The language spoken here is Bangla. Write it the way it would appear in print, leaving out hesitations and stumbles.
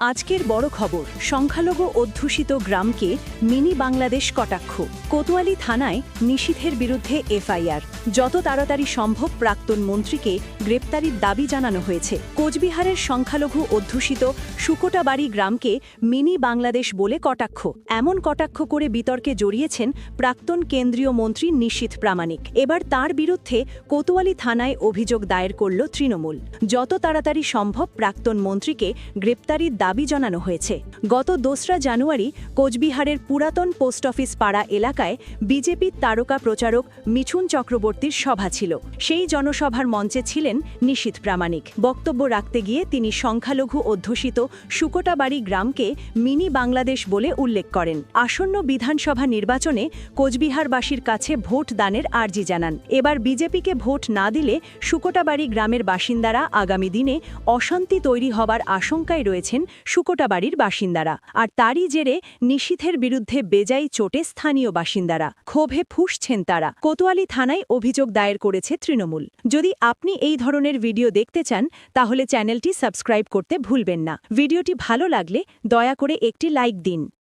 আজকের বড় খবর, সংখ্যালঘু অধ্যুষিত গ্রামকে মিনি বাংলাদেশ কটাক্ষ। কোতোয়ালি থানায় নিষিদ্ধের বিরুদ্ধে এফআইআর। যত তাড়াতাড়ি সম্ভব প্রাক্তন মন্ত্রীকে গ্রেপ্তারির দাবি জানানো হয়েছে। কোচবিহারের সংখ্যালঘু অধ্যুষিত শুকোটাবাড়ি গ্রামকে মিনি বাংলাদেশ বলে কটাক্ষ। এমন কটাক্ষ করে বিতর্কে জড়িয়েছেন প্রাক্তন কেন্দ্রীয় মন্ত্রী নিশীথ প্রামাণিক। এবার তার বিরুদ্ধে কোতোয়ালি থানায় অভিযোগ দায়ের করল তৃণমূল। যত তাড়াতাড়ি সম্ভব প্রাক্তন মন্ত্রীকে গ্রেপ্তারির দাবি জানানো হয়েছে। গত ২রা জানুয়ারি কোচবিহারের পুরাতন পোস্ট অফিস পাড়া এলাকায় বিজেপির তারকা প্রচারক মিঠুন চক্রবর্তীর সভা ছিল। সেই জনসভার মঞ্চে ছিলেন নিশীথ প্রামাণিক। বক্তব্য রাখতে গিয়ে তিনি সংখ্যালঘু অধ্যুষিত শুকোটাবাড়ি গ্রামকে মিনি বাংলাদেশ বলে উল্লেখ করেন। আসন্ন বিধানসভা নির্বাচনে কোচবিহারবাসীর কাছে ভোট দানের আর্জি জানান। এবার বিজেপিকে ভোট না দিলে শুকোটাবাড়ি গ্রামের বাসিন্দারা আগামী দিনে অশান্তি তৈরি হবার আশঙ্কায় রয়েছেন শুকোটাবাড়ির বাসিন্দারা। আর তারই জেরে নিশীথের বিরুদ্ধে বেজায় চোটে স্থানীয় বাসিন্দারা। ক্ষোভে ফুঁসছেন তারা। কোতোয়ালি থানায় অভিযোগ দায়ের করেছে তৃণমূল। যদি আপনি এই ধরনের ভিডিও দেখতে চান তাহলে চ্যানেলটি সাবস্ক্রাইব করতে ভুলবেন না। ভিডিওটি ভালো লাগলে দয়া করে একটি লাইক দিন।